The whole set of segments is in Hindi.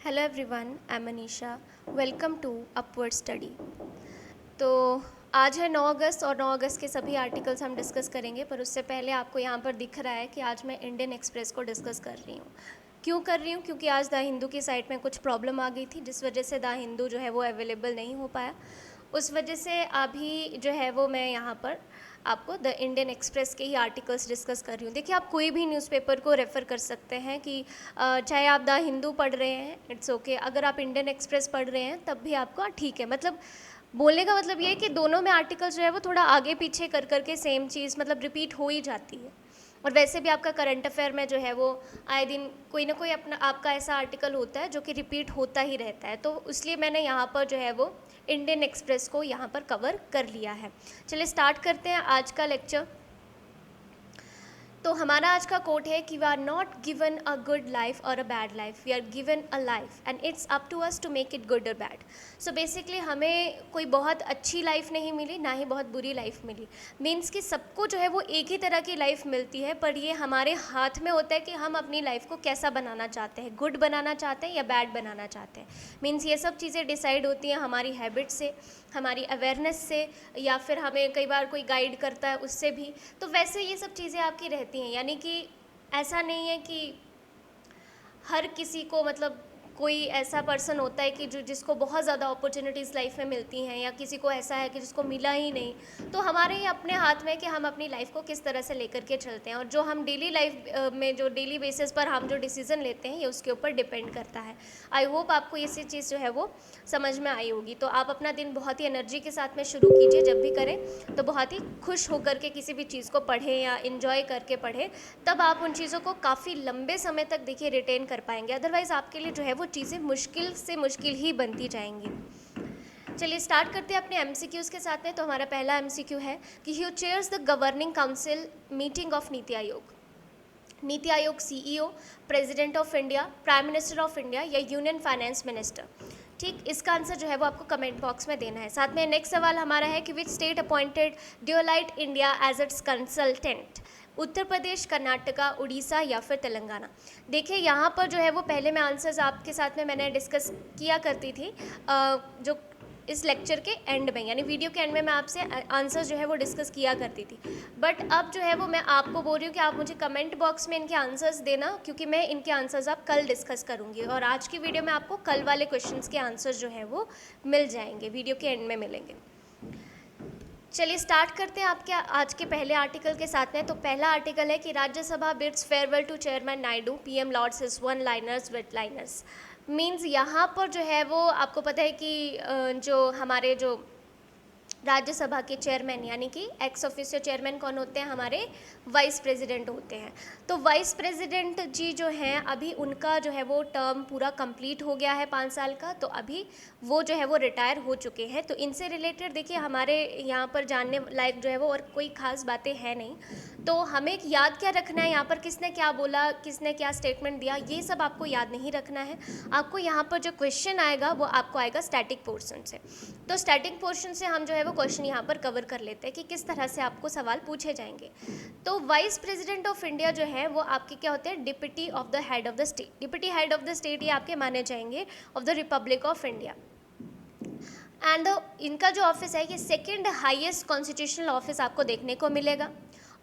Hello everyone, I am Manisha. Welcome to upward study. तो आज है 9 अगस्त और 9 अगस्त के सभी आर्टिकल्स हम डिस्कस करेंगे, पर उससे पहले आपको यहाँ पर दिख रहा है कि आज मैं इंडियन एक्सप्रेस को डिस्कस कर रही हूँ। क्यों कर रही हूँ? क्योंकि आज द हिंदू की साइट में कुछ प्रॉब्लम आ गई थी, जिस वजह से द हिंदू जो है वो अवेलेबल नहीं हो पाया। उस वजह से अभी जो है वो मैं यहाँ पर आपको द इंडियन एक्सप्रेस के ही आर्टिकल्स डिस्कस कर रही हूँ। देखिए, आप कोई भी न्यूज़पेपर को रेफ़र कर सकते हैं कि चाहे आप द हिंदू पढ़ रहे हैं, इट्स ओके। अगर आप इंडियन एक्सप्रेस पढ़ रहे हैं तब भी आपका ठीक है। मतलब बोलने का मतलब ये है कि दोनों में आर्टिकल्स जो है वो थोड़ा आगे पीछे कर करके सेम चीज़ मतलब रिपीट हो ही जाती है। और वैसे भी आपका करंट अफेयर में जो है वो आए दिन कोई ना कोई अपना आपका ऐसा आर्टिकल होता है जो कि रिपीट होता ही रहता है। तो इसलिए मैंने यहाँ पर जो है वो इंडियन एक्सप्रेस को यहाँ पर कवर कर लिया है। चलिए स्टार्ट करते हैं आज का लेक्चर। तो हमारा आज का कोट है कि we are not given a good life और a bad life, we are given a life and it's up to us to make it good और बैड। सो बेसिकली हमें कोई बहुत अच्छी लाइफ नहीं मिली, ना ही बहुत बुरी लाइफ मिली। मीन्स कि सबको जो है वो एक ही तरह की लाइफ मिलती है, पर ये हमारे हाथ में होता है कि हम अपनी लाइफ को कैसा बनाना चाहते हैं, गुड बनाना चाहते हैं या बैड बनाना चाहते हैं। मीन्स ये सब चीज़ें डिसाइड होती हैं हमारी हैबिट से, हमारी अवेयरनेस से, या फिर हमें कई बार कोई गाइड करता है उससे भी। तो वैसे ये सब चीज़ें आपकी रहती हैं, यानी कि ऐसा नहीं है कि हर किसी को मतलब कोई ऐसा पर्सन होता है कि जिसको बहुत ज़्यादा अपॉर्चुनिटीज़ लाइफ में मिलती हैं, या किसी को ऐसा है कि जिसको मिला ही नहीं। तो हमारे ही अपने हाथ में कि हम अपनी लाइफ को किस तरह से लेकर के चलते हैं, और जो हम डेली लाइफ में जो डेली बेसिस पर हम जो डिसीज़न लेते हैं ये उसके ऊपर डिपेंड करता है। आई होप आपको ये चीज़ जो है वो समझ में आई होगी। तो आप अपना दिन बहुत ही एनर्जी के साथ में शुरू कीजिए, जब भी करें तो बहुत ही खुश होकर के किसी भी चीज़ को पढ़ें या इन्जॉय करके पढ़ें, तब आप उन चीज़ों को काफ़ी लंबे समय तक देखिए रिटेन कर पाएंगे। अदरवाइज़ आपके लिए जो है वो चीज़ें मुश्किल से मुश्किल ही बनती जाएंगी। चलिए स्टार्ट करते हैं अपने एमसीक्यूज़ के साथ में। तो हमारा पहला एमसीक्यू है कि who chairs the governing council meeting of NITI Aayog. NITI Aayog CEO, president of India, prime minister of India या यूनियन फाइनेंस मिनिस्टर। ठीक, इसका आंसर जो है वो आपको कमेंट बॉक्स में देना है। साथ में नेक्स्ट सवाल हमारा है कि which state appointed Deloitte India as its consultant. Uttar Pradesh, Karnataka, Orissa या फिर तेलंगाना। देखिए यहाँ पर जो है वो पहले मैं आंसर्स आपके साथ में मैंने डिस्कस किया करती थी जो इस लेक्चर के एंड में, यानी वीडियो के एंड में मैं आपसे आंसर्स जो है वो डिस्कस किया करती थी। बट अब जो है वो मैं आपको बोल रही हूँ कि आप मुझे कमेंट बॉक्स में इनके आंसर्स देना, क्योंकि मैं इनके आंसर्स आप कल डिस्कस करूँगी, और आज की वीडियो में आपको कल वाले क्वेश्चंस के आंसर्स जो है वो मिल जाएंगे, वीडियो के एंड में मिलेंगे। चलिए स्टार्ट करते हैं आपके आज के पहले आर्टिकल के साथ में। तो पहला आर्टिकल है कि Rajya Sabha bids farewell to chairman Naidu, PM lauds his one liners with liners. Means यहाँ पर जो है वो आपको पता है कि जो हमारे जो राज्यसभा के चेयरमैन यानी कि एक्स ऑफिशियो चेयरमैन कौन होते हैं, हमारे वाइस प्रेसिडेंट होते हैं। तो वाइस प्रेसिडेंट जी जो हैं अभी उनका जो है वो टर्म पूरा कंप्लीट हो गया है 5 साल का, तो अभी वो जो है वो रिटायर हो चुके हैं। तो इनसे रिलेटेड देखिए हमारे यहाँ पर जानने लायक जो है वो और कोई ख़ास बातें हैं नहीं। तो हमें याद क्या रखना है, यहाँ पर किसने क्या बोला, किसने क्या स्टेटमेंट दिया, ये सब आपको याद नहीं रखना है। आपको यहाँ पर जो क्वेश्चन आएगा वो आपको आएगा स्टैटिक पोर्शन से। तो स्टैटिक पोर्शन से हम जो है वो क्वेश्चन यहाँ पर कवर कर लेते हैं कि किस तरह से आपको सवाल पूछे जाएंगे। तो वाइस प्रेसिडेंट ऑफ इंडिया जो है वो आपके क्या होते हैं, deputy of the head of the state. Deputy head of the state ये आपके माने जाएंगे of the Republic of India. And इनका जो ऑफिस है ये सेकेंड हाईएस्ट कॉन्स्टिट्यूशनल ऑफिस आपको देखने को मिलेगा,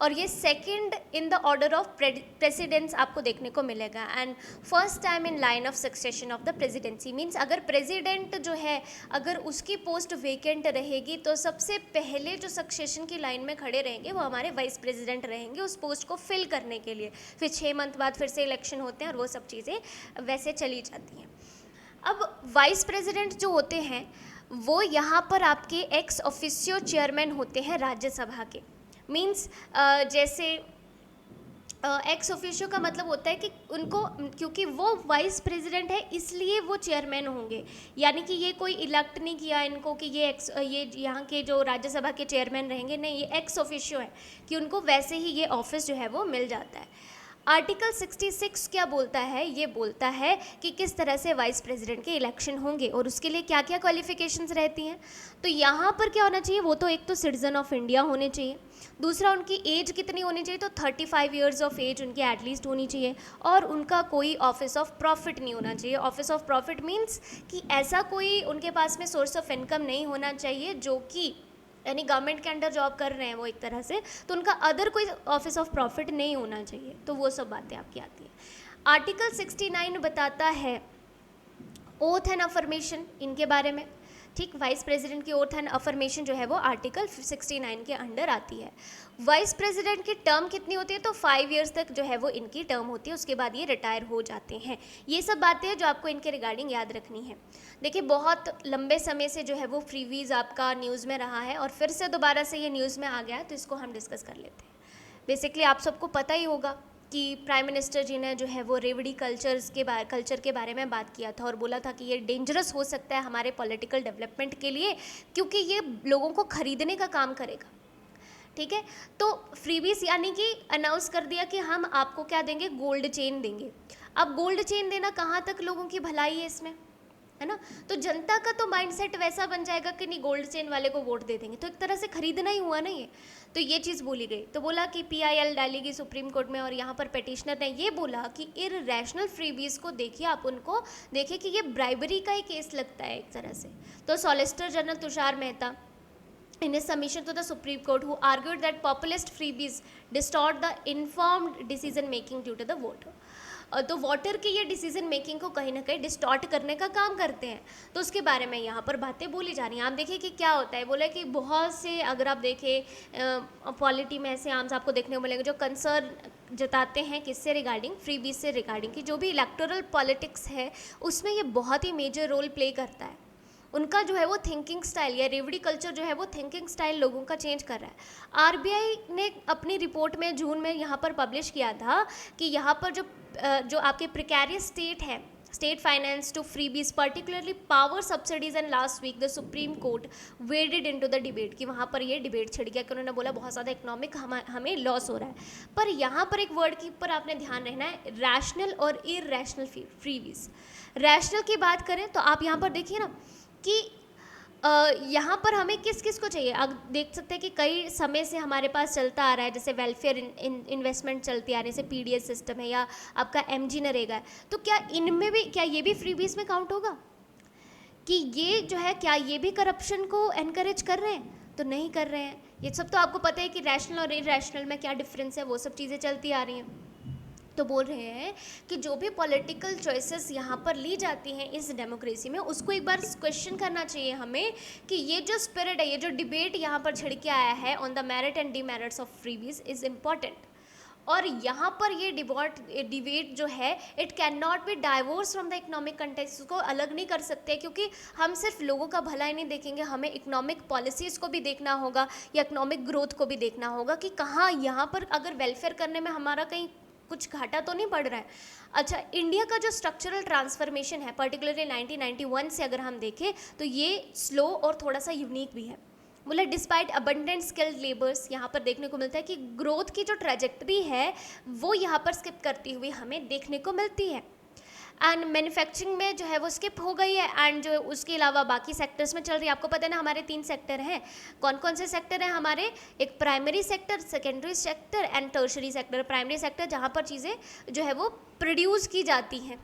और ये second in the order of presidents आपको देखने को मिलेगा। And first time in line of succession of the presidency. Means अगर प्रेसिडेंट जो है अगर उसकी पोस्ट वेकेंट रहेगी तो सबसे पहले जो सक्सेशन की लाइन में खड़े रहेंगे वो हमारे वाइस प्रेसिडेंट रहेंगे उस पोस्ट को फिल करने के लिए। फिर 6 मंथ बाद फिर से इलेक्शन होते हैं और वो सब चीज़ें वैसे चली जाती हैं। अब वाइस प्रेसिडेंट जो होते हैं वो यहाँ पर आपके एक्स ऑफिशियो चेयरमैन होते हैं राज्यसभा के। मीन्स जैसे एक्स ऑफिशियो का मतलब होता है कि उनको, क्योंकि वो वाइस प्रेसिडेंट है इसलिए वो चेयरमैन होंगे। यानी कि ये कोई इलेक्ट नहीं किया इनको कि ये यहाँ के जो राज्यसभा के चेयरमैन रहेंगे, नहीं, ये एक्स ऑफिशियो है कि उनको वैसे ही ये ऑफिस जो है वो मिल जाता है। आर्टिकल 66 क्या बोलता है? ये बोलता है कि किस तरह से वाइस प्रेसिडेंट के इलेक्शन होंगे और उसके लिए क्या क्या क्वालिफिकेशंस रहती हैं। तो यहाँ पर क्या होना चाहिए? वो तो एक तो सिटीजन ऑफ इंडिया होने चाहिए, दूसरा उनकी एज कितनी होनी चाहिए? तो 35 ईयर्स ऑफ एज उनकी एटलीस्ट होनी चाहिए, और उनका कोई ऑफिस ऑफ प्रॉफिट नहीं होना चाहिए। ऑफिस ऑफ प्रॉफिट मीन्स कि ऐसा कोई उनके पास में सोर्स ऑफ इनकम नहीं होना चाहिए जो कि यानी गवर्नमेंट के अंडर जॉब कर रहे हैं वो एक तरह से, तो उनका अदर कोई ऑफिस ऑफ प्रॉफिट नहीं होना चाहिए। तो वो सब बातें आपकी आती हैं। आर्टिकल 69 बताता है ओथ एंड अफर्मेशन इनके बारे में, ठीक। वाइस प्रेसिडेंट की ओथ एंड अफर्मेशन जो है वो आर्टिकल 69 के अंडर आती है। वाइस प्रेसिडेंट की टर्म कितनी होती है? तो 5 ईयर्स तक जो है वो इनकी टर्म होती है, उसके बाद ये रिटायर हो जाते हैं। ये सब बातें हैं जो आपको इनके रिगार्डिंग याद रखनी है। देखिए, बहुत लंबे समय से जो है वो फ्रीवीज़ आपका न्यूज़ में रहा है और फिर से दोबारा से ये न्यूज़ में आ गया है, तो इसको हम डिस्कस कर लेते हैं। बेसिकली आप सबको पता ही होगा कि प्राइम मिनिस्टर जी ने जो है वो रेवड़ी कल्चर के बारे में बात किया था और बोला था कि ये डेंजरस हो सकता है हमारे पॉलिटिकल डेवलपमेंट के लिए, क्योंकि ये लोगों को खरीदने का काम करेगा, ठीक है। तो फ्रीबीज यानी कि अनाउंस कर दिया कि हम आपको क्या देंगे? गोल्ड चेन देंगे। अब गोल्ड चेन देना कहाँ तक लोगों की भलाई है इसमें, है ना? तो जनता का तो माइंडसेट वैसा बन जाएगा कि नहीं, गोल्ड चेन वाले को वोट दे देंगे, तो एक तरह से खरीदना ही हुआ ना ये। तो ये चीज़ बोली गई। तो बोला कि PIL डालेगी सुप्रीम कोर्ट में, और यहाँ पर पिटिशनर ने ये बोला कि इररेशनल फ्रीबीज को देखिए, आप उनको देखिए कि ये ब्राइबरी का ही केस लगता है एक तरह से। तो solicitor general Tushar Mehta in his submission to the Supreme Court who argued that populist freebies distort the informed decision making due to the voter। तो वोटर की ये डिसीजन मेकिंग को कहीं ना कहीं डिस्टॉर्ट करने का काम करते हैं, तो उसके बारे में यहाँ पर बातें बोली जा रही हैं। आप देखिए कि क्या होता है, बोला कि बहुत से, अगर आप देखें पॉलिटी में ऐसे आर्म्स आपको देखने को मिलेंगे जो कंसर्न जताते हैं किससे रिगार्डिंग, फ्रीबीज से रिगार्डिंग, कि जो भी इलेक्टोरल पॉलिटिक्स है उसमें ये बहुत ही मेजर रोल प्ले करता है। उनका जो है वो थिंकिंग स्टाइल या रेवड़ी कल्चर जो है वो थिंकिंग स्टाइल लोगों का चेंज कर रहा है। RBI ने अपनी रिपोर्ट में जून में यहाँ पर पब्लिश किया था कि यहाँ पर जो आपके प्रिकैरियस स्टेट है, state finance to freebies particularly power subsidies, and last week the Supreme Court waded into the debate, कि वहाँ पर ये डिबेट छिड़ गया कि उन्होंने बोला बहुत ज़्यादा इकोनॉमिक हमें लॉस हो रहा है। पर यहाँ पर एक वर्ड के ऊपर आपने ध्यान रखना है, रैशनल और इररेशनल फ्रीबीज। रैशनल की बात करें तो आप यहाँ पर देखिए ना कि यहाँ पर हमें किस किस को चाहिए। आप देख सकते हैं कि कई समय से हमारे पास चलता आ रहा है, जैसे वेलफेयर इन्वेस्टमेंट चलती आ रही है, जैसे PDS सिस्टम है या आपका MG नरेगा है, तो क्या इनमें भी, क्या ये भी फ्रीबीज में काउंट होगा? कि ये जो है क्या ये भी करप्शन को एनकरेज कर रहे हैं? तो नहीं कर रहे हैं। ये सब तो आपको पता है कि रैशनल और इररेशनल में क्या डिफरेंस है, वो सब चीज़ें चलती आ रही हैं। तो बोल रहे हैं कि जो भी पॉलिटिकल चॉइसेस यहाँ पर ली जाती हैं इस डेमोक्रेसी में, उसको एक बार क्वेश्चन करना चाहिए हमें कि ये जो स्पिरिट है, ये जो डिबेट यहाँ पर छिड़ के आया है on the merit and demerits of freebies is important. और यहाँ पर ये डिबेट जो है it can not be divorce from the economic context, उसको अलग नहीं कर सकते, क्योंकि हम सिर्फ लोगों का भला ही नहीं देखेंगे, हमें इकोनॉमिक पॉलिसीज़ को भी देखना होगा या इकोनॉमिक ग्रोथ को भी देखना होगा कि कहाँ यहाँ पर अगर वेलफेयर करने में हमारा कहीं कुछ घाटा तो नहीं पड़ रहा है। अच्छा, इंडिया का जो स्ट्रक्चरल ट्रांसफॉर्मेशन है पर्टिकुलरली 1991 से अगर हम देखें तो ये स्लो और थोड़ा सा यूनिक भी है। बोला डिस्पाइट अबंडेंट स्किल्ड लेबर्स, यहाँ पर देखने को मिलता है कि ग्रोथ की जो ट्रेजेक्टरी है वो यहाँ पर स्किप करती हुई हमें देखने को मिलती है। एंड मैन्युफैक्चरिंग में जो है वो स्किप हो गई है, एंड जो उसके अलावा बाकी सेक्टर्स में चल रही है। आपको पता है ना हमारे 3 सेक्टर हैं, कौन कौन से सेक्टर हैं हमारे? एक primary sector, secondary sector and tertiary sector. Primary sector जहाँ पर चीज़ें जो है वो प्रोड्यूस की जाती हैं,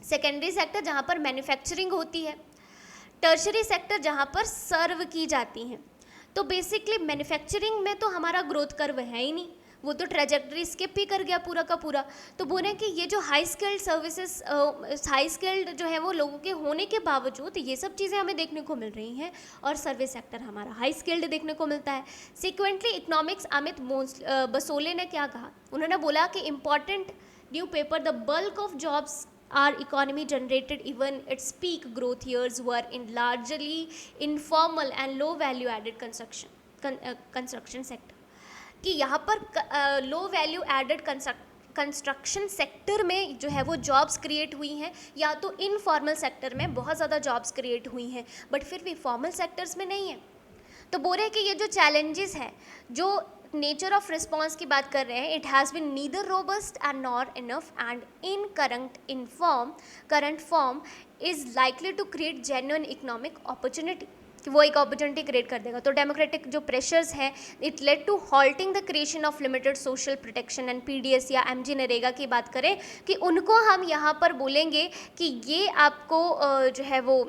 सेकेंडरी सेक्टर जहाँ पर मैन्युफैक्चरिंग होती है, टर्शरी सेक्टर जहाँ पर सर्व की जाती हैं। तो बेसिकली मैन्युफैक्चरिंग में तो हमारा ग्रोथ कर्व है ही नहीं, वो तो ट्रेजेक्टरी स्किप ही कर गया पूरा का पूरा। तो बोले कि ये जो high skilled services, high skilled जो है वो लोगों के होने के बावजूद ये सब चीज़ें हमें देखने को मिल रही हैं, और सर्विस सेक्टर हमारा हाई स्किल्ड देखने को मिलता है। सिक्वेंटली इकोनॉमिक्स अमित बसोले ने क्या कहा? उन्होंने बोला कि important new paper the bulk of jobs our economy generated even its peak growth years were in largely informal and low value added construction sector, कि यहाँ पर low value added construction sector में जो है वो जॉब्स क्रिएट हुई हैं, या तो इनफॉर्मल सेक्टर में बहुत ज़्यादा जॉब्स क्रिएट हुई हैं, बट फिर भी फॉर्मल सेक्टर्स में नहीं है। तो बोल रहे कि ये जो चैलेंजेस हैं, जो नेचर ऑफ रिस्पॉन्स की बात कर रहे हैं, it has been neither robust and nor enough and in current form is likely to create genuine economic opportunity, कि वो एक अपॉर्चुनिटी क्रिएट कर देगा। तो डेमोक्रेटिक जो प्रेशर्स हैं it led to halting the creation of limited social protection and PDS या एमजी नरेगा की बात करें कि उनको हम यहाँ पर बोलेंगे कि ये आपको जो है वो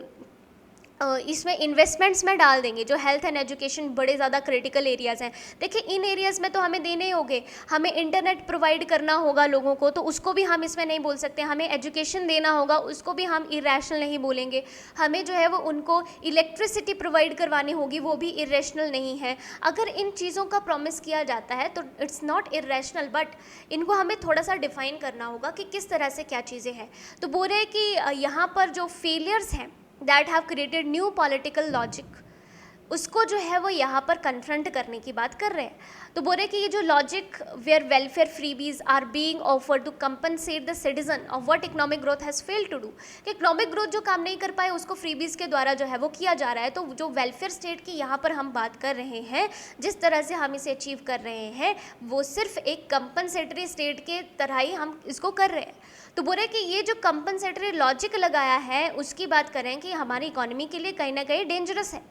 इसमें इन्वेस्टमेंट्स में डाल देंगे। जो हेल्थ एंड एजुकेशन बड़े ज़्यादा क्रिटिकल एरियाज़ हैं, देखिए इन एरियाज़ में तो हमें देने ही होंगे, हमें इंटरनेट प्रोवाइड करना होगा लोगों को, तो उसको भी हम इसमें नहीं बोल सकते। हमें एजुकेशन देना होगा, उसको भी हम इरेशनल नहीं बोलेंगे। हमें जो है वो उनको इलेक्ट्रिसिटी प्रोवाइड करवानी होगी, वो भी इरेशनल नहीं है। अगर इन चीज़ों का प्रॉमिस किया जाता है तो इट्स नॉट इरेशनल, बट इनको हमें थोड़ा सा डिफाइन करना होगा कि किस तरह से क्या चीज़ें हैं। तो बोल रहे हैं कि यहाँ पर जो फेलियर्स हैं that have created new political logic, उसको जो है वो यहाँ पर कन्फ्रंट करने की बात कर रहे हैं। तो बोल रहे कि ये जो logic where welfare freebies are being offered to compensate the citizen of what economic growth has failed to do, कि इकोनॉमिक ग्रोथ जो काम नहीं कर पाए उसको फ्रीबीज के द्वारा जो है वो किया जा रहा है। तो जो वेलफेयर स्टेट की यहाँ पर हम बात कर रहे हैं, जिस तरह से हम इसे अचीव कर रहे हैं, वो सिर्फ एक कंपनसेटरी स्टेट के तरह ही हम इसको कर रहे हैं। तो बोल रहे कि ये जो कंपनसेटरी लॉजिक लगाया है उसकी बात करें कि हमारी इकोनॉमी के लिए कहीं ना कहीं डेंजरस है।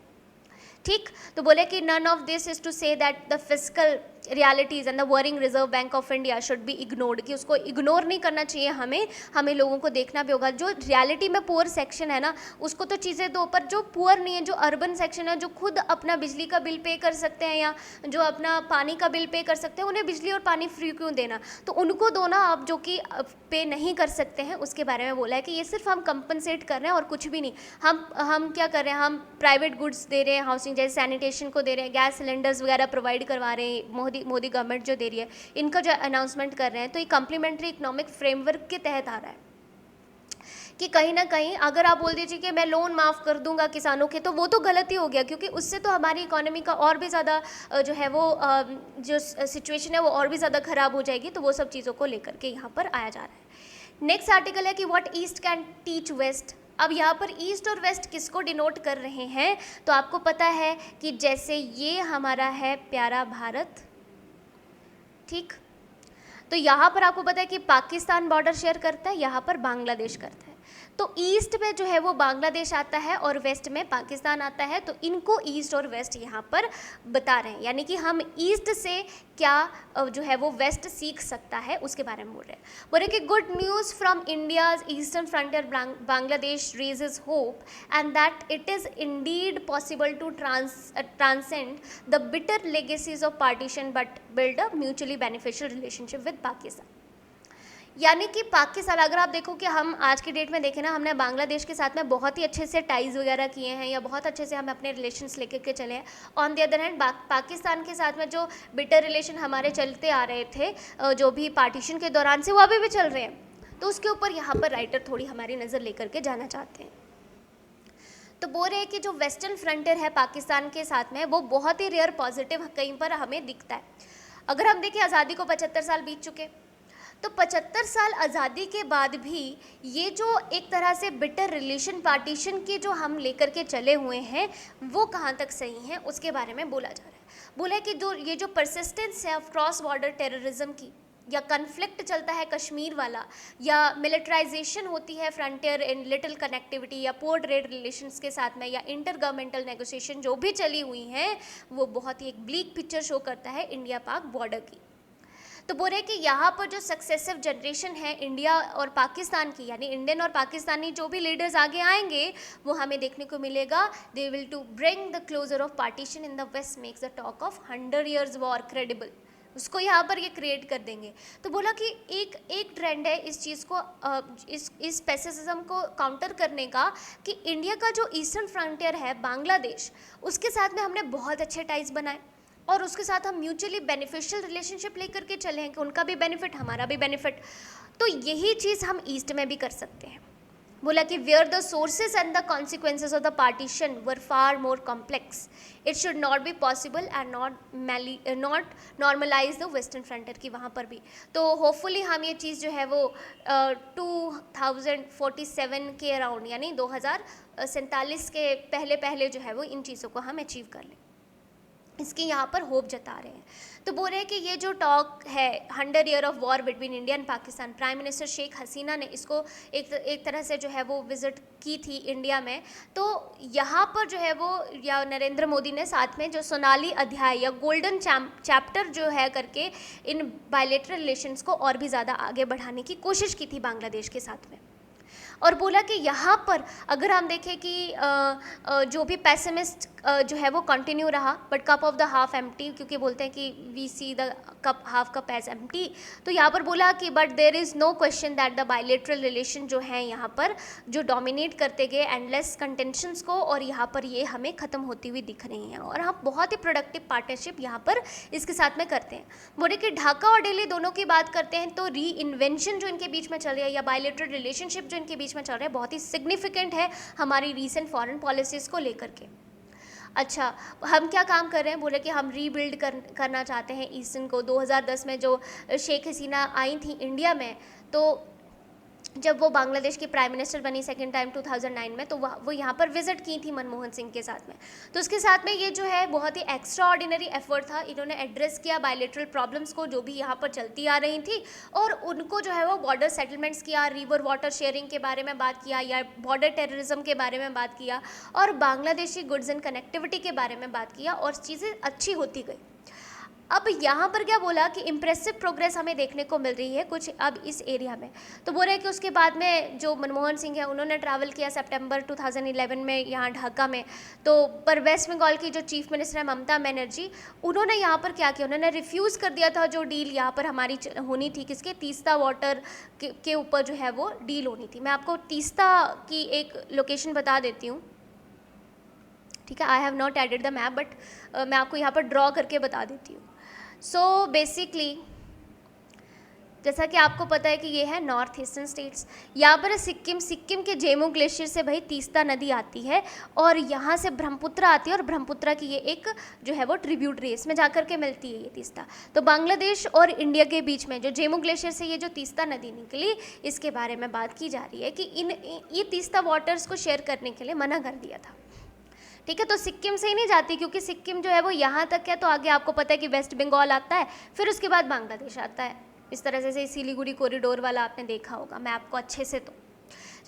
ठीक, तो बोले कि none of this is to say that the physical realities and the worrying Reserve Bank of India should be ignored, कि उसको इग्नोर नहीं करना चाहिए। हमें लोगों को देखना भी होगा। जो रियलिटी में पुअर सेक्शन है ना, उसको तो चीज़ें दो, पर जो पुअर नहीं है, जो अर्बन सेक्शन है, जो खुद अपना बिजली का बिल पे कर सकते हैं या जो अपना पानी का बिल पे कर सकते हैं, उन्हें बिजली और पानी फ्री क्यों देना? तो उनको दो ना आप, जो कि पे नहीं कर सकते हैं। उसके बारे में बोला है कि ये सिर्फ हम कंपनसेट कर रहे हैं और कुछ भी नहीं। हम क्या कर रहे हैं, हम प्राइवेट गुड्स दे रहे हैं, हाउसिंग जैसे सैनिटेशन को दे रहे हैं, गैस सिलेंडर्स वगैरह प्रोवाइड करवा रहे हैं, मोदी गवर्नमेंट जो दे रही है, इनका जो अनाउंसमेंट कर रहे हैं। तो ये कम्प्लीमेंट्री इकोनॉमिक फ्रेमवर्क के तहत आ रहा है कि कहीं ना कहीं अगर आप बोल दीजिए कि मैं लोन माफ़ कर दूंगा किसानों के, तो वो तो गलती हो गया, क्योंकि उससे तो हमारी इकोनॉमी का और भी ज़्यादा जो है वो जो सिचुएशन है वो और भी ज़्यादा ख़राब हो जाएगी। तो वो सब चीज़ों को लेकर के यहाँ पर आया जा रहा है। नेक्स्ट आर्टिकल है कि what East can teach West. अब यहाँ पर ईस्ट और वेस्ट किसको डिनोट कर रहे हैं? तो आपको पता है कि जैसे ये हमारा है प्यारा भारत, ठीक, तो यहाँ पर आपको पता है कि पाकिस्तान बॉर्डर शेयर करता है, यहाँ पर बांग्लादेश करता है। तो ईस्ट में जो है वो बांग्लादेश आता है और वेस्ट में पाकिस्तान आता है। तो इनको ईस्ट और वेस्ट यहाँ पर बता रहे हैं, यानी कि हम ईस्ट से क्या जो है वो वेस्ट सीख सकता है उसके बारे में बोल रहे हैं। बोल रहे कि good news from India's eastern frontier Bangladesh raises hope and that it is indeed possible to transcend the bitter legacies of partition but build a mutually beneficial relationship with Pakistan. यानी कि पाकिस्तान, अगर आप देखो कि हम आज की डेट में देखें ना, हमने बांग्लादेश के साथ में बहुत ही अच्छे से टाइज़ वगैरह किए हैं या बहुत अच्छे से हम अपने रिलेशंस लेकर के चले हैं। On the other hand Pakistan के साथ में जो बिटर रिलेशन हमारे चलते आ रहे थे जो भी पार्टीशन के दौरान से, वो अभी भी चल रहे हैं। तो उसके ऊपर यहाँ पर राइटर थोड़ी हमारी नज़र लेकर के जाना चाहते हैं। तो बोल रहे हैं कि जो वेस्टर्न फ्रंटियर है पाकिस्तान के साथ में, वो बहुत ही रेयर पॉजिटिव कहीं पर हमें दिखता है। अगर हम देखें आज़ादी को 75 साल बीत चुके, तो 75 साल आज़ादी के बाद भी ये जो एक तरह से बिटर रिलेशन पार्टीशन के जो हम लेकर के चले हुए हैं, वो कहाँ तक सही हैं उसके बारे में बोला जा रहा है। बोला है कि जो ये जो परसिस्टेंस है ऑफ क्रॉस बॉर्डर टेररिज्म की, या कन्फ्लिक्ट चलता है कश्मीर वाला, या मिलिट्राइजेशन होती है फ्रंटियर इन लिटिल कनेक्टिविटी या पोर्ट ट्रेड रिलेशंस के साथ में, या इंटर गवर्नमेंटल नेगोशिएशन जो भी चली हुई हैं, वो बहुत ही एक ब्लीक पिक्चर शो करता है इंडिया पाक बॉर्डर की। तो बोल रहे कि यहाँ पर जो सक्सेसिव जनरेशन है इंडिया और पाकिस्तान की, यानी इंडियन और पाकिस्तानी जो भी लीडर्स आगे आएंगे, वो हमें देखने को मिलेगा, they will to bring the closure of partition in the west makes the talk of 100 years war credible. उसको यहाँ पर ये क्रिएट कर देंगे। तो बोला कि एक ट्रेंड है इस चीज़ को इस पेसिज्म को काउंटर करने का, कि इंडिया का जो ईस्टर्न फ्रंटियर है बांग्लादेश, उसके साथ में हमने बहुत अच्छे टाइज बनाए और उसके साथ हम म्यूचुअली बेनिफिशियल रिलेशनशिप लेकर के चले हैं कि उनका भी बेनिफिट हमारा भी बेनिफिट। तो यही चीज़ हम ईस्ट में भी कर सकते हैं। बोला कि where the sources and the consequences of the partition were far more complex, it should not be possible and not normalise the western frontier की वहाँ पर भी। तो होपफुली हम ये चीज़ जो है वो 2047 के अराउंड, यानी 2047 के पहले जो है वो इन चीज़ों को हम अचीव कर लें। इसकी यहाँ पर होप जता रहे हैं। तो बोल रहे हैं कि ये जो टॉक है 100 year of war between India and Pakistan, prime minister Sheikh Hasina ने इसको एक तरह से जो है वो विज़िट की थी इंडिया में। तो यहाँ पर जो है वो या नरेंद्र मोदी ने साथ में जो सोनाली अध्याय या गोल्डन चैप्टर जो है करके इन बायलेटरल रिलेशंस को और भी ज़्यादा आगे बढ़ाने की कोशिश की थी बांग्लादेश के साथ में। और बोला कि यहाँ पर अगर हम देखें कि जो भी पैसिमिस्ट जो है वो कंटिन्यू रहा, but cup of the half empty, क्योंकि बोलते हैं कि we see the cup half cup as empty. तो यहाँ पर बोला कि but there is no question that the bilateral relation जो हैं यहाँ पर जो डोमिनेट करते गए एंडलेस कंटेंशंस को, और यहाँ पर ये हमें ख़त्म होती हुई दिख रही हैं, और हम बहुत ही प्रोडक्टिव पार्टनरशिप यहाँ पर इसके साथ में करते हैं। बोले कि ढाका और दिल्ली दोनों की बात करते हैं तो री इन्वेंशन जो इनके बीच में चल रही है या बायलेटरल रिलेशनशिप जो इनके बीच में चल रहा है बहुत ही सिग्निफिकेंट है हमारी रीसेंट फॉरेन पॉलिसीज़ को लेकर के। अच्छा, हम क्या काम कर रहे हैं? बोले कि हम रीबिल्ड करना चाहते हैं ईस्टर्न को। 2010 में जो शेख हसीना आई थी इंडिया में, तो जब वो बांग्लादेश की प्राइम मिनिस्टर बनी सेकेंड टाइम 2009 में, तो वो यहाँ पर विजिट की थी मनमोहन सिंह के साथ में। तो उसके साथ में ये जो है बहुत ही एक्स्ट्रा ऑर्डिनरी एफर्ट था, इन्होंने एड्रेस किया बायलेटरल प्रॉब्लम्स को जो भी यहाँ पर चलती आ रही थी, और उनको जो है वो बॉर्डर सेटलमेंट्स किया, रिवर वाटर शेयरिंग के बारे में बात किया, या बॉर्डर टेररिज्म के बारे में बात किया, और बांग्लादेशी गुड्स एंड कनेक्टिविटी के बारे में बात किया, और चीज़ें अच्छी होती गई। अब यहाँ पर क्या बोला कि इम्प्रेसिव प्रोग्रेस हमें देखने को मिल रही है कुछ अब इस एरिया में। तो बोल रहे हैं कि उसके बाद में जो मनमोहन सिंह है उन्होंने ट्रैवल किया सितंबर 2011 में यहाँ ढाका में। तो पर वेस्ट बंगाल की जो चीफ मिनिस्टर है ममता बनर्जी, उन्होंने यहाँ पर क्या किया, उन्होंने रिफ्यूज़ कर दिया था जो डील यहाँ पर हमारी होनी थी, किसके, तीस्ता वाटर के ऊपर जो है वो डील होनी थी। मैं आपको तीस्ता की एक लोकेशन बता देती हूँ, ठीक है। I have not added the map, but मैं आपको यहाँ पर ड्रॉ करके बता देती हूँ। सो बेसिकली जैसा कि आपको पता है कि ये है नॉर्थ ईस्टर्न स्टेट्स। यहाँ पर सिक्किम के जेमू ग्लेशियर से भाई तीस्ता नदी आती है, और यहाँ से ब्रह्मपुत्र आती है, और ब्रह्मपुत्र की ये एक जो है वो ट्रिब्यूटरी इसमें जाकर के मिलती है ये तीस्ता। तो बांग्लादेश और इंडिया के बीच में जो जेमू ग्लेशियर से ये जो तीस्ता नदी निकली, इसके बारे में बात की जा रही है कि ये तीस्ता वाटर्स को शेयर करने के लिए मना कर दिया था, ठीक है। तो सिक्किम से ही नहीं जाती, क्योंकि सिक्किम जो है वो यहाँ तक है, तो आगे आपको पता है कि वेस्ट बंगाल आता है, फिर उसके बाद बांग्लादेश आता है। इस तरह से सिलीगुड़ी कॉरिडोर वाला आपने देखा होगा मैप को अच्छे से। तो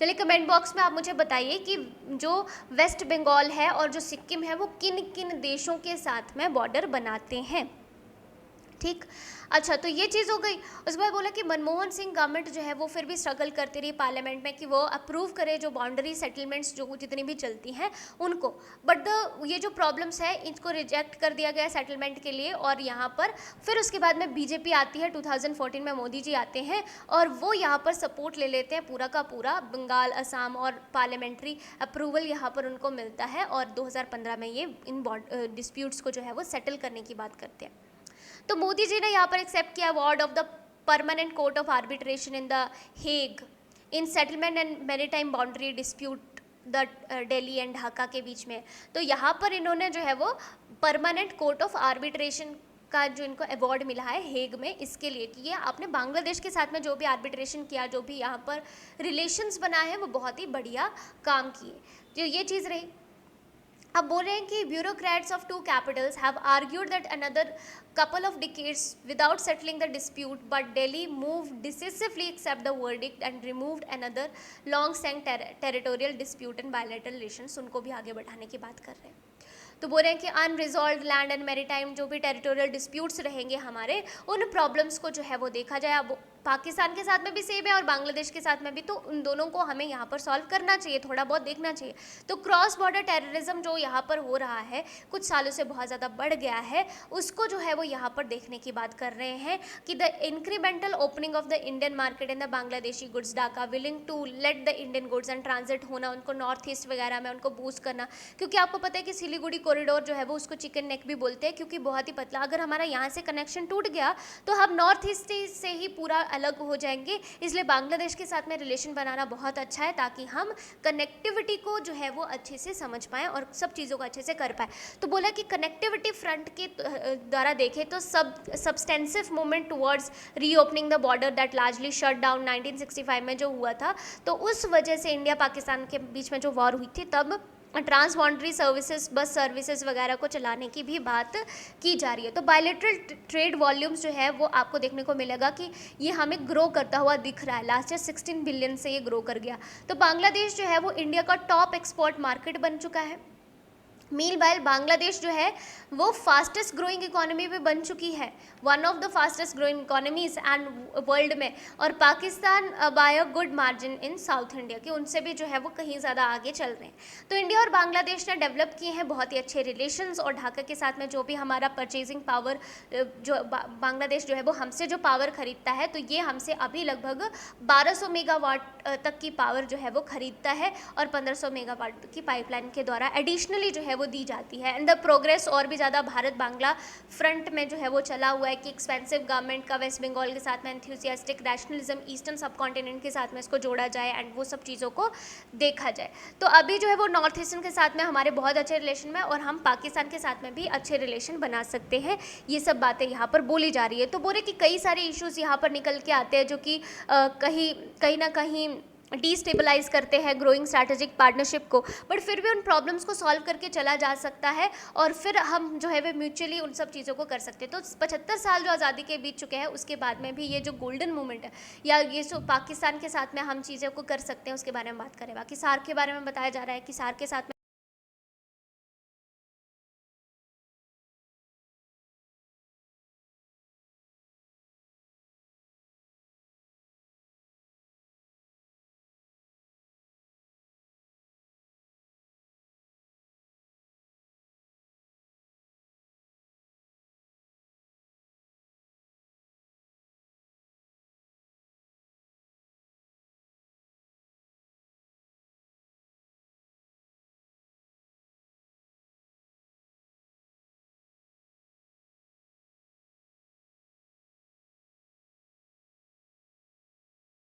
चलिए कमेंट बॉक्स में आप मुझे बताइए कि जो वेस्ट बंगाल है और जो सिक्किम है वो किन किन देशों के साथ में बॉर्डर बनाते हैं, ठीक। अच्छा, तो ये चीज़ हो गई। उसके बाद बोला कि मनमोहन सिंह गवर्नमेंट जो है वो फिर भी स्ट्रगल करती रही पार्लियामेंट में कि वो अप्रूव करे जो बाउंड्री सेटलमेंट्स जो जितनी भी चलती हैं उनको, बट ये जो प्रॉब्लम्स है इनको रिजेक्ट कर दिया गया सेटलमेंट के लिए। और यहाँ पर फिर उसके बाद में बीजेपी आती है, 2014 में मोदी जी आते हैं, और वो यहाँ पर सपोर्ट ले लेते हैं पूरा का पूरा, बंगाल, असम, और पार्लियामेंट्री अप्रूवल यहाँ पर उनको मिलता है, और 2015 में ये इन डिस्प्यूट्स को जो है वो सेटल करने की बात करते हैं। तो मोदी जी ने यहाँ पर एक्सेप्ट किया award of the permanent court of arbitration in the Hague in settlement and maritime boundary dispute the Delhi and Dhaka के बीच में। तो यहाँ पर इन्होंने जो है वो परमानेंट कोर्ट ऑफ आर्बिट्रेशन का जो इनको अवार्ड मिला है हेग में, इसके लिए कि ये आपने बांग्लादेश के साथ में जो भी आर्बिट्रेशन किया, जो भी यहाँ पर रिलेशंस बनाए हैं, वो बहुत ही बढ़िया काम किए। जो ये चीज़ रही। अब बोल रहे हैं कि bureaucrats of two capitals have argued that another couple of decades without settling the dispute, but Delhi moved decisively accept the verdict and removed another long-standing territorial dispute and bilateral relations। उनको भी आगे बढ़ाने की बात कर रहे हैं। तो बोल रहे हैं कि अनरिजॉल्व लैंड एंड मैरीटाइम जो भी टेरिटोरियल डिस्प्यूट्स रहेंगे हमारे, उन प्रॉब्लम्स को जो है वो देखा जाए। अब पाकिस्तान के साथ में भी सेम है और बांग्लादेश के साथ में भी, तो उन दोनों को हमें यहाँ पर सॉल्व करना चाहिए, थोड़ा बहुत देखना चाहिए। तो क्रॉस बॉर्डर टेररिज्म जो यहाँ पर हो रहा है, कुछ सालों से बहुत ज़्यादा बढ़ गया है, उसको जो है वो यहाँ पर देखने की बात कर रहे हैं कि the incremental opening of the Indian market in the Bangladeshi goods, Dhaka willing to let the Indian goods and transit होना, उनको नॉर्थ ईस्ट वगैरह में उनको बूस्ट करना। क्योंकि आपको पता है कि सिलीगुड़ी कॉरिडोर जो है वो उसको चिकन नेक भी बोलते हैं, क्योंकि बहुत ही पतला, अगर हमारा यहाँ से कनेक्शन टूट गया तो हम नॉर्थ ईस्ट से ही पूरा अलग हो जाएंगे। इसलिए बांग्लादेश के साथ में रिलेशन बनाना बहुत अच्छा है, ताकि हम कनेक्टिविटी को जो है वो अच्छे से समझ पाएँ और सब चीज़ों को अच्छे से कर पाए। तो बोला कि कनेक्टिविटी फ्रंट के द्वारा देखें तो substantive movement towards reopening the border that largely shut down 1965 में जो हुआ था, तो उस वजह से इंडिया पाकिस्तान के बीच में जो वॉर हुई थी, तब ट्रांसबॉन्डरी सर्विसेज, बस सर्विसेज वगैरह को चलाने की भी बात की जा रही है। तो बायलेटरल ट्रेड वॉल्यूम्स जो है वो आपको देखने को मिलेगा कि ये हमें ग्रो करता हुआ दिख रहा है। लास्ट ईयर 16 बिलियन से ये ग्रो कर गया। तो बांग्लादेश जो है वो इंडिया का टॉप एक्सपोर्ट मार्केट बन चुका है। मीनवाइल बांग्लादेश जो है वो फास्टेस्ट ग्रोइंग इकोनॉमी भी बन चुकी है, one of the fastest growing economies and world में। और Pakistan by a good margin in South India, कि उनसे भी जो है वो कहीं ज़्यादा आगे चल रहे हैं। तो इंडिया और बांग्लादेश ने डेवलप किए हैं बहुत ही अच्छे रिलेशंस, और ढाका के साथ में जो भी हमारा परचेजिंग पावर, जो बांग्लादेश जो है वो हमसे जो पावर खरीदता है, तो ये हमसे अभी लगभग 1200 मेगावाट तक की पावर जो है वो खरीदता है, और 1500 मेगावाट की पाइपलाइन के द्वारा एडिशनली जो है वो दी जाती है। एंड द प्रोग्रेस और भी ज़्यादा भारत बांग्ला फ्रंट में जो है वो चला हुआ है, कि एक्सपेंसिव गवर्नमेंट का वेस्ट बंगाल के साथ में एंथुसियास्टिक नेशनलिज्म ईस्टर्न सब कॉन्टिनेंट के साथ में इसको जोड़ा जाए एंड वो सब चीज़ों को देखा जाए। तो अभी जो है वो नॉर्थ ईस्टर्न के साथ में हमारे बहुत अच्छे रिलेशन में, और हम पाकिस्तान के साथ में भी अच्छे रिलेशन बना सकते हैं। ये सब बातें यहाँ पर बोली जा रही है। तो बोले कि कई सारे इश्यूज़ यहाँ पर निकल के आते हैं जो कि कहीं ना कहीं डीस्टेबलाइज करते हैं ग्रोइंग स्ट्रैटेजिक पार्टनरशिप को, बट फिर भी उन प्रॉब्लम्स को सॉल्व करके चला जा सकता है, और फिर हम जो है वे म्यूचुअली उन सब चीज़ों को कर सकते हैं। तो 75 साल जो आज़ादी के बीत चुके हैं, उसके बाद में भी ये जो गोल्डन मोमेंट है, या ये जो पाकिस्तान के साथ में हम चीज़ों को कर सकते हैं, उसके बारे में बात करें। बाकी सार्क के बारे में बताया जा रहा है कि सार्क के साथ में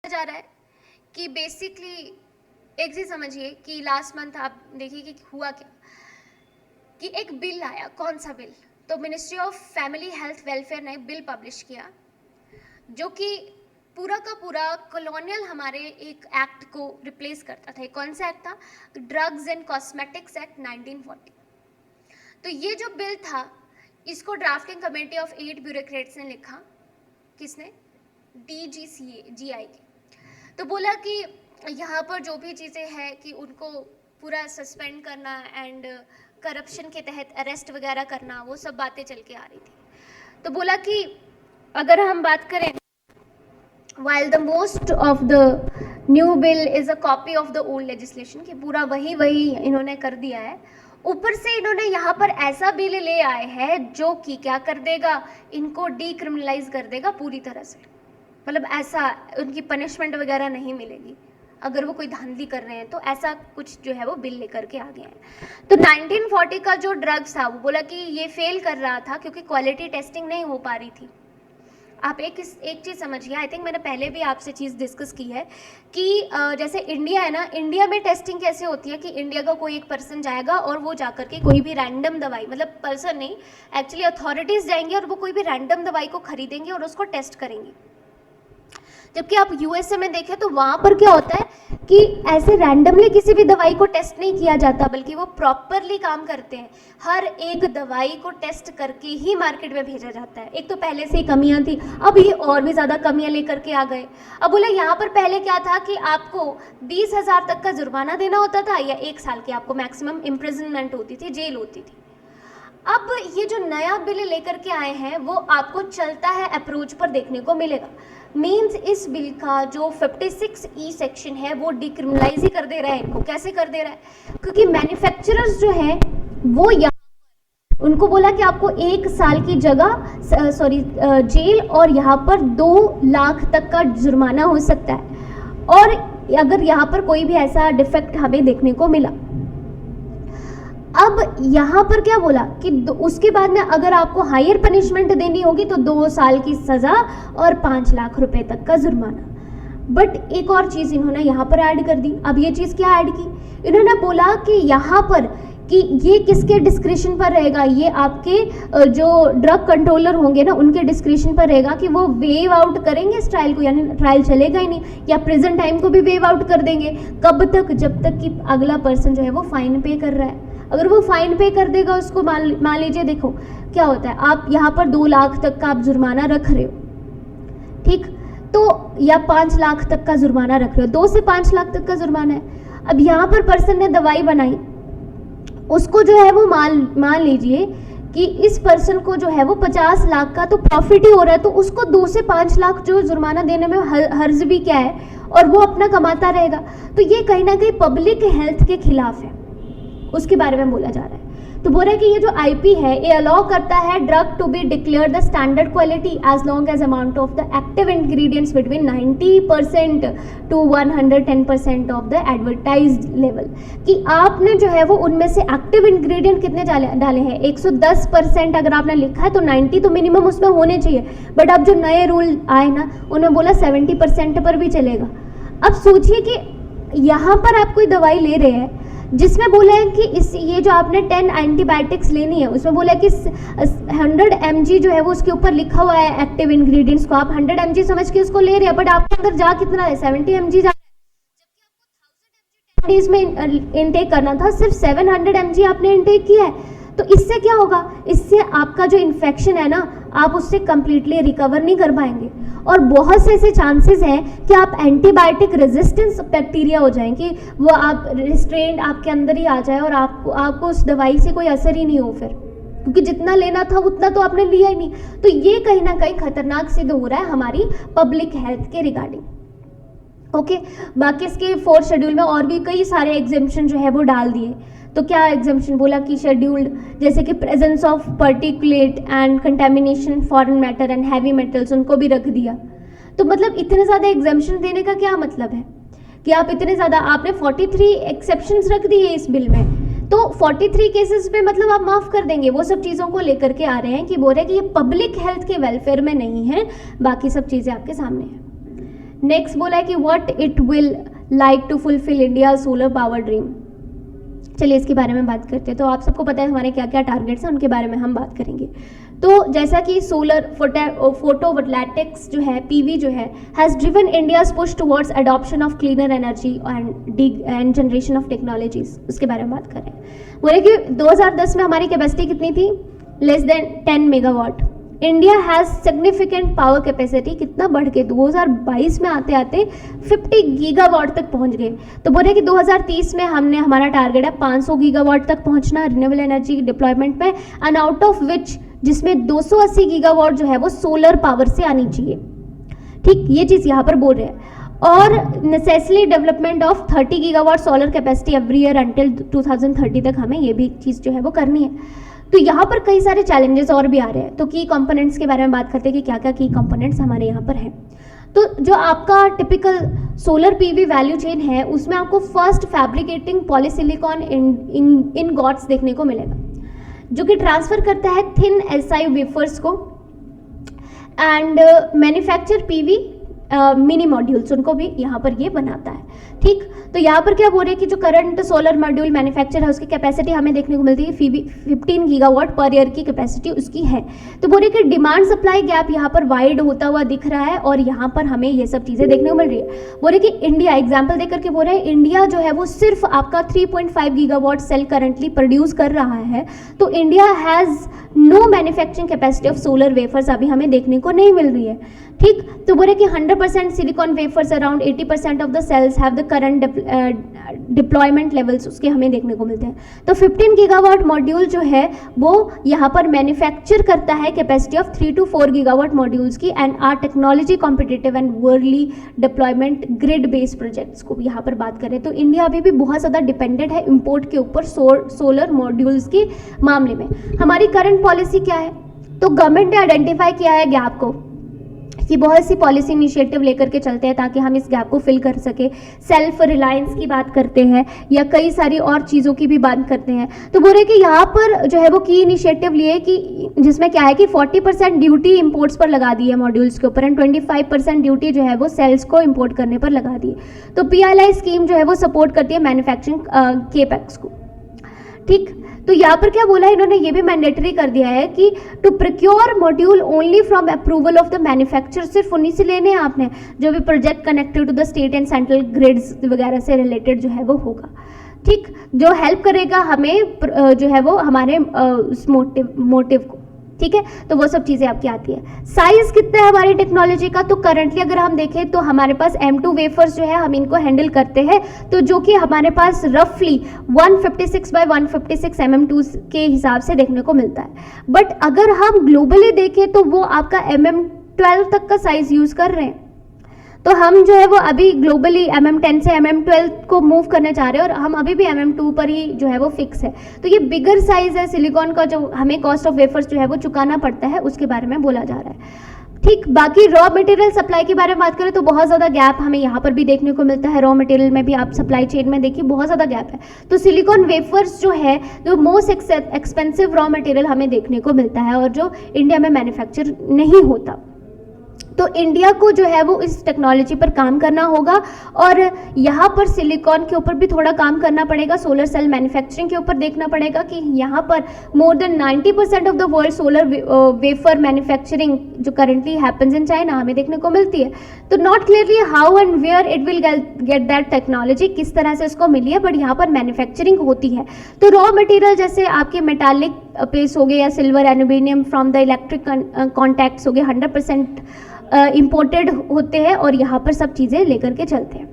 जा रहा है कि बेसिकली एक चीज़ समझिए कि लास्ट मंथ आप देखिए कि हुआ क्या, कि एक बिल आया। कौन सा बिल? तो ministry of family health welfare ने बिल पब्लिश किया, जो कि पूरा का पूरा कॉलोनियल हमारे एक एक्ट को रिप्लेस करता था। कौन सा एक्ट था? Drugs and cosmetics act 1940। तो ये जो बिल था, इसको ड्राफ्टिंग कमेटी ऑफ 8 ब्यूरोक्रेट्स ने लिखा। किसने? DGCA की। तो बोला कि यहाँ पर जो भी चीज़ें हैं कि उनको पूरा सस्पेंड करना एंड करप्शन के तहत अरेस्ट वगैरह करना, वो सब बातें चल के आ रही थी। तो बोला कि अगर हम बात करें, while the most of the new bill is a copy of the old legislation, कि पूरा वही इन्होंने कर दिया है। ऊपर से इन्होंने यहाँ पर ऐसा बिल ले आए हैं जो कि क्या कर देगा, इनको डीक्रिमिनलाइज कर देगा पूरी तरह से। मतलब ऐसा उनकी पनिशमेंट वगैरह नहीं मिलेगी अगर वो कोई धांधली कर रहे हैं। तो ऐसा कुछ जो है वो बिल लेकर के आ गए हैं। तो 1940 का जो ड्रग्स था, वो बोला कि ये फेल कर रहा था क्योंकि क्वालिटी टेस्टिंग नहीं हो पा रही थी। आप एक चीज़ समझिए, आई थिंक मैंने पहले भी आपसे चीज़ डिस्कस की है कि जैसे इंडिया है ना, इंडिया में टेस्टिंग कैसे होती है कि इंडिया का कोई एक पर्सन जाएगा और वो जाकर के कोई भी रैंडम दवाई, मतलब पर्सन नहीं, एक्चुअली अथॉरिटीज़ जाएंगे और वो कोई भी रैंडम दवाई को खरीदेंगे और उसको टेस्ट करेंगे। जबकि आप यूएसए में देखें तो वहाँ पर क्या होता है कि ऐसे रैंडमली किसी भी दवाई को टेस्ट नहीं किया जाता, बल्कि वो प्रॉपरली काम करते हैं। हर एक दवाई को टेस्ट करके ही मार्केट में भेजा जाता है। एक तो पहले से ही कमियां थी, अब ये और भी ज़्यादा कमियां लेकर के आ गए। अब बोला यहाँ पर पहले क्या था कि आपको 20,000 तक का जुर्माना देना होता था, या 1 साल की आपको मैक्सिमम इम्प्रिजनमेंट होती थी, जेल होती थी। अब ये जो नया बिल लेकर के आए हैं वो आपको चलता है अप्रोच पर देखने को मिलेगा। मीन्स इस बिल का जो 56E सेक्शन है वो डिक्रिमिनलाइज ही कर दे रहा है इनको। कैसे कर दे रहा है? क्योंकि मैन्युफैक्चरर्स जो हैं वो यहाँ उनको बोला कि आपको 1 साल की जगह जेल और यहाँ पर 2 लाख तक का जुर्माना हो सकता है, और अगर यहाँ पर कोई भी ऐसा डिफेक्ट हमें देखने को मिला। अब यहाँ पर क्या बोला कि उसके बाद में अगर आपको हायर पनिशमेंट देनी होगी तो 2 साल की सज़ा और 5 लाख रुपए तक का जुर्माना। बट एक और चीज़ इन्होंने यहाँ पर ऐड कर दी। अब ये चीज़ क्या ऐड की? इन्होंने बोला कि यहाँ पर कि ये किसके डिस्क्रिप्शन पर रहेगा, ये आपके जो ड्रग कंट्रोलर होंगे ना उनके डिस्क्रिप्शन पर रहेगा कि वो वेव आउट करेंगे इस ट्रायल को, यानी ट्रायल चलेगा ही नहीं, या प्रेजेंट टाइम को भी वेव आउट कर देंगे। कब तक? जब तक कि अगला पर्सन जो है वो फाइन पे कर रहा है। अगर वो फाइन पे कर देगा उसको, मान लीजिए, देखो क्या होता है, आप यहाँ पर 2 लाख तक का आप जुर्माना रख रहे हो, ठीक, तो या 5 लाख तक का जुर्माना रख रहे हो, 2 से 5 लाख तक का जुर्माना है। अब यहाँ पर पर्सन ने दवाई बनाई, उसको जो है वो मान लीजिए कि इस पर्सन को जो है वो 50 लाख का तो प्रॉफिट ही हो रहा है, तो उसको 2 से 5 लाख जो जुर्माना देने में हर्ज भी क्या है, और वो अपना कमाता रहेगा। तो ये कहीं ना कहीं पब्लिक हेल्थ के खिलाफ है, उसके बारे में बोला जा रहा है। तो बोल रहा है कि ये जो आईपी है ये अलाउ करता है drug to be declare the standard quality as long as amount of the active ingredients between 90% to 110% of the advertised level, कि आपने जो है वो उनमें से एक्टिव इंग्रेडिएंट कितने डाले हैं, 110% अगर आपने लिखा है तो 90 तो मिनिमम उसमें होने चाहिए, बट अब जो नए रूल आए ना उन्होंने बोला 70% पर भी चलेगा। अब सोचिए कि यहाँ पर आप कोई दवाई ले रहे हैं जिसमें बोला है कि ये जो आपने 10 एंटीबायोटिक्स लेनी है, उसमें बोला है कि 100 mg जो है वो उसके ऊपर लिखा हुआ है एक्टिव इंग्रेडिएंट्स को, आप 100 mg समझ के उसको ले रहे हैं, बट आपके अंदर जा कितना है, 70 mg जा, जबकि आपको 1000 mg डेज में इनटेक करना था, सिर्फ 700 mg आपने इनटेक किया है। तो इससे क्या होगा, इससे आपका जो इन्फेक्शन है ना आप उससे कंप्लीटली रिकवर नहीं कर पाएंगे, और बहुत से ऐसे चांसेस हैं कि आप एंटीबायोटिक रेजिस्टेंस बैक्टीरिया हो जाएं, कि वो आप रिस्ट्रेंड आपके अंदर ही आ जाए और आपको उस दवाई से कोई असर ही नहीं हो फिर, क्योंकि जितना लेना था उतना तो आपने लिया ही नहीं। तो ये कहीं ना कहीं खतरनाक सिद्ध हो रहा है हमारी पब्लिक हेल्थ के रिगार्डिंग। ओके, बाकी इसके 4th शेड्यूल में और भी कई सारे एग्जेम्पशन जो है वो डाल दिए। तो क्या एग्जाम्पशन बोला कि शेड्यूल्ड, जैसे कि presence of particulate and contamination foreign matter and heavy metals, उनको भी रख दिया। तो मतलब इतने ज़्यादा एग्जाम्पशन देने का क्या मतलब है कि आप इतने ज़्यादा, आपने 43 एक्सेप्शंस रख दिए इस बिल में, तो 43 केसेस पे मतलब आप माफ़ कर देंगे, वो सब चीज़ों को लेकर के आ रहे हैं कि बोल रहे हैं कि ये पब्लिक हेल्थ के वेलफेयर में नहीं है, बाकी सब चीज़ें आपके सामने हैं। नेक्स्ट बोला है कि what it will like to fulfil India solar power dream. चलिए इसके बारे में बात करते हैं। तो आप सबको पता है हमारे क्या क्या टारगेट्स हैं, उनके बारे में हम बात करेंगे। तो जैसा कि सोलर फोटोवोल्टाइक्स जो है, पीवी जो है, has driven India's push towards adoption of cleaner energy and generation of technologies, उसके बारे में बात करें। बोले कि 2010 में हमारी कैपेसिटी कितनी थी, less than 10 megawatt. India has significant power capacity, कितना बढ़ के 2022 में आते आते 50 गीगावाट तक पहुंच गए। तो बोले कि 2030 में हमारा टारगेट है 500 गीगावाट तक पहुंचना रिन्यूएबल एनर्जी डिप्लॉयमेंट में, एंड आउट ऑफ विच जिसमें 280 गीगावाट जो है वो सोलर पावर से आनी चाहिए। ठीक, ये चीज़ यहाँ पर बोल रहे हैं। और necessary development of 30 gigawatt solar capacity every year until 2030 तक हमें ये भी चीज़ जो है वो करनी है। तो यहाँ पर कई सारे चैलेंजेस और भी आ रहे हैं। तो की कंपोनेंट्स के बारे में बात करते हैं कि क्या क्या की कंपोनेंट्स हमारे यहाँ पर हैं। तो जो आपका typical solar PV value chain है उसमें आपको फर्स्ट फैब्रिकेटिंग पॉलीसिलिकॉन इन गॉट्स देखने को मिलेगा, जो कि ट्रांसफर करता है थिन एसआई वेफर्स को and manufacture PV mini modules, उनको भी यहाँ पर ये बनाता है। ठीक, तो यहाँ पर क्या बोल रहे हैं कि जो करंट सोलर मॉड्यूल मैन्युफैक्चर है उसकी कैपेसिटी हमें देखने को मिलती है 15 गीगावाट पर ईयर की कैपेसिटी उसकी है। तो बोल रहे कि डिमांड सप्लाई गैप यहाँ पर वाइड होता हुआ दिख रहा है और यहाँ पर हमें ये सब चीज़ें देखने को मिल रही है। बोल रहे कि इंडिया, एग्जाम्पल देकर के बोल रहे हैं इंडिया जो है वो सिर्फ आपका 3.5 गीगावाट सेल करंटली प्रोड्यूस कर रहा है। तो India has no manufacturing capacity of solar wafers अभी हमें देखने को नहीं मिल रही है। ठीक, तो बोले कि 100% silicon wafers, around 80% of the cells have the current deployment levels, उसके हमें देखने को मिलते हैं। तो 15 गीगावाट मॉड्यूल जो है वो यहाँ पर मैन्युफैक्चर करता है capacity of 3 to 4 gigawatt modules की, and are technology competitive and worldly deployment grid based projects को यहाँ पर बात करें तो इंडिया अभी भी बहुत ज़्यादा डिपेंडेंट है इम्पोर्ट के ऊपर सोलर मॉड्यूल्स के मामले में। हमारी करंट पॉलिसी क्या है, तो गवर्नमेंट ने आइडेंटिफाई किया है गैप को कि बहुत सी पॉलिसी इनिशिएटिव लेकर के चलते हैं ताकि हम इस गैप को फिल कर सके। सेल्फ रिलायंस की बात करते हैं या कई सारी और चीज़ों की भी बात करते हैं। तो बोल रहे कि यहाँ पर जो है वो की इनिशिएटिव लिए कि जिसमें क्या है कि 40% ड्यूटी इंपोर्ट्स पर लगा दी है मॉड्यूल्स के ऊपर, एंड 25% ड्यूटी जो है वो सेल्स को इंपोर्ट करने पर लगा दी है। तो PLI स्कीम जो है वो सपोर्ट करती है मैन्युफैक्चरिंग केपेक्स को। ठीक, तो यहाँ पर क्या बोला है इन्होंने, ये भी मैंडेटरी कर दिया है कि to procure module only from approval of the manufacturer, सिर्फ उन्हीं से लेने हैं आपने जो भी project connected to the state and central grids वगैरह से रिलेटेड जो है वो होगा। ठीक, जो हेल्प करेगा हमें जो है वो हमारे उस मोटिव को। ठीक है, तो वो सब चीज़ें आपकी आती है। साइज कितना है हमारी टेक्नोलॉजी का, तो करंटली अगर हम देखें तो हमारे पास M2 वेफर्स जो है हम इनको हैंडल करते हैं, तो जो कि हमारे पास रफली 156 बाय 156 mm2 के हिसाब से देखने को मिलता है। बट अगर हम ग्लोबली देखें तो वो आपका MM12 तक का साइज यूज़ कर रहे हैं। तो हम जो है वो अभी ग्लोबली MM10 से MM12 को मूव करने जा रहे हैं, और हम अभी भी MM2 पर ही जो है वो फिक्स है। तो ये बिगर साइज है, सिलिकॉन का जो हमें कॉस्ट ऑफ वेफर्स जो है वो चुकाना पड़ता है, उसके बारे में बोला जा रहा है। ठीक, बाकी रॉ मटेरियल सप्लाई के बारे में बात करें तो बहुत ज़्यादा गैप हमें यहाँ पर भी देखने को मिलता है। रॉ मटेरियल में भी आप सप्लाई चेन में देखिए बहुत ज़्यादा गैप है। तो सिलिकॉन वेफर्स जो है जो मोस्ट एक्सपेंसिव रॉ मटेरियल हमें देखने को मिलता है, और जो इंडिया में मैन्युफैक्चर नहीं होता। तो इंडिया को जो है वो इस टेक्नोलॉजी पर काम करना होगा, और यहाँ पर सिलिकॉन के ऊपर भी थोड़ा काम करना पड़ेगा। सोलर सेल मैन्युफैक्चरिंग के ऊपर देखना पड़ेगा कि यहाँ पर more than 90% of the world solar wafer manufacturing जो करंटली हैपन्स इन चाइना हमें देखने को मिलती है। तो not clearly how and where it will get that technology, किस तरह से इसको मिली है, बट यहाँ पर मैन्युफैक्चरिंग होती है। तो रॉ मटेरियल जैसे आपके मेटालिक पेस्ट हो गए या silver aluminium from the electric contacts हो गए 100% इम्पोर्टेड होते हैं, और यहाँ पर सब चीज़ें लेकर के चलते हैं।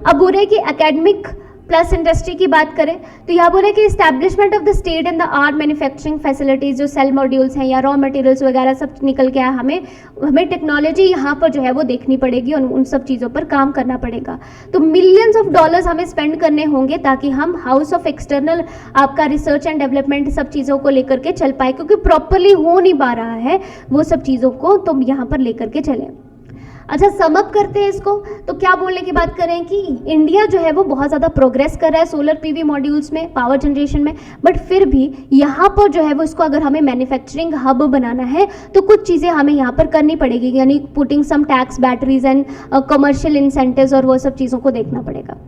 अब बोल रहे हैं कि एकेडमिक प्लस इंडस्ट्री की बात करें तो यहाँ बोले कि establishment of the state and the art manufacturing facilities, जो सेल मॉड्यूल्स हैं या रॉ मटेरियल्स वगैरह सब निकल के आया, हमें टेक्नोलॉजी यहाँ पर जो है वो देखनी पड़ेगी और उन सब चीज़ों पर काम करना पड़ेगा। तो मिलियंस ऑफ डॉलर्स हमें स्पेंड करने होंगे ताकि हम हाउस ऑफ एक्सटर्नल आपका रिसर्च एंड डेवलपमेंट सब चीज़ों को लेकर के चल पाए, क्योंकि प्रॉपरली हो नहीं पा रहा है वो सब चीज़ों को, तो यहाँ पर लेकर के चलें। अच्छा, समअप करते हैं इसको, तो क्या बोलने की बात करें कि इंडिया जो है वो बहुत ज़्यादा प्रोग्रेस कर रहा है सोलर पीवी मॉड्यूल्स में, पावर जनरेशन में, बट फिर भी यहाँ पर जो है वो इसको अगर हमें मैन्युफैक्चरिंग हब बनाना है तो कुछ चीज़ें हमें यहाँ पर करनी पड़ेगी, यानी putting some tax, batteries and commercial incentives और वो सब चीज़ों को देखना पड़ेगा।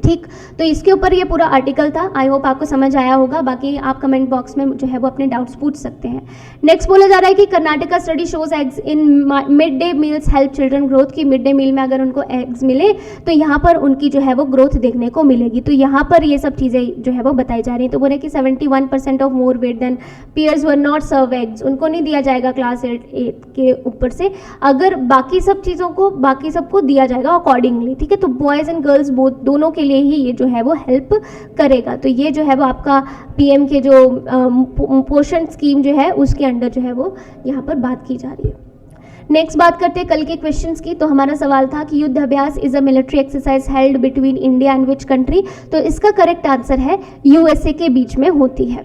ठीक, तो इसके ऊपर ये पूरा आर्टिकल था। आई होप आपको समझ आया होगा। बाकी आप कमेंट बॉक्स में जो है वो अपने डाउट्स पूछ सकते हैं। नेक्स्ट बोला जा रहा है कि Karnataka study shows eggs in mid day meals help children growth, की मिड डे मील में अगर उनको एग्स मिले तो यहाँ पर उनकी जो है वो ग्रोथ देखने को मिलेगी। तो यहाँ पर ये सब चीज़ें जो है वो बताई जा रही हैं। तो बोले कि 71% of more wet than peers were not serve eggs, उनको नहीं दिया जाएगा क्लास 8 के ऊपर से, अगर बाकी सब चीज़ों को बाकी सबको दिया जाएगा अकॉर्डिंगली। ठीक है, तो बॉयज़ एंड गर्ल्स बोथ दोनों के लिए ही ये जो है वो हेल्प करेगा। तो ये जो है वो आपका पीएम के जो पोषण स्कीम जो है उसके अंडर जो है वो यहाँ पर बात की जा रही है। नेक्स्ट बात करते हैं कल के क्वेश्चंस की। तो हमारा सवाल था कि युद्ध अभ्यास is a military exercise held between India and which country, तो इसका करेक्ट आंसर है यूएसए के बीच में होती है।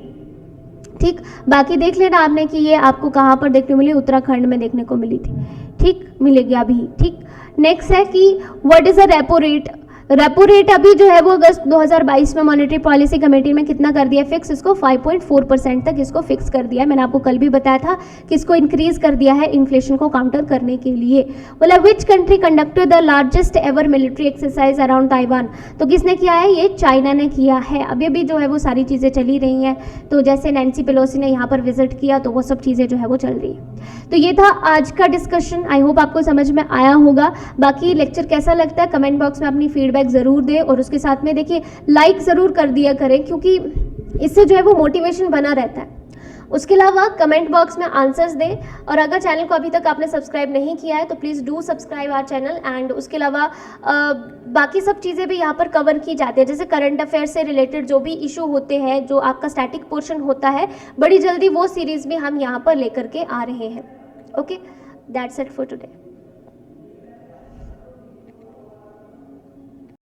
ठीक, बाकी देख लेना आपने कि ये आपको कहाँ पर देखने को मिली, उत्तराखंड में देखने को मिली थी। ठीक, मिलेगी अभी। ठीक, नेक्स्ट है कि what is a repo rate. Repo rate अभी जो है वो अगस्त 2022 में मॉनेटरी पॉलिसी कमेटी में कितना कर दिया फिक्स, इसको 5.4% तक इसको फिक्स कर दिया है। मैंने आपको कल भी बताया था कि इसको इंक्रीज कर दिया है इन्फ्लेशन को काउंटर करने के लिए। बोला which country conducted the largest ever military exercise around Taiwan, तो किसने किया है, ये चाइना ने किया है। अभी भी जो है वो सारी चीज़ें चली रही हैं, तो जैसे नैन्सी पेलोसी ने यहाँ पर विजिट किया तो वो सब चीज़ें जो है वो चल रही है। तो ये था आज का डिस्कशन। आई होप आपको समझ में आया होगा। बाकी लेक्चर कैसा लगता है कमेंट बॉक्स में अपनी फीडबैक ज़रूर दें, और उसके साथ में देखिए लाइक ज़रूर कर दिया करें, क्योंकि इससे जो है वो मोटिवेशन बना रहता है। उसके अलावा कमेंट बॉक्स में आंसर्स दें, और अगर चैनल को अभी तक आपने सब्सक्राइब नहीं किया है तो please do subscribe our channel. And उसके अलावा बाकी सब चीज़ें भी यहाँ पर कवर की जाती है, जैसे करंट अफेयर से रिलेटेड जो भी इशू होते हैं, जो आपका स्टैटिक पोर्शन होता है, बड़ी जल्दी वो सीरीज़ भी हम यहाँ पर लेकर के आ रहे हैं। Okay, that's it for today.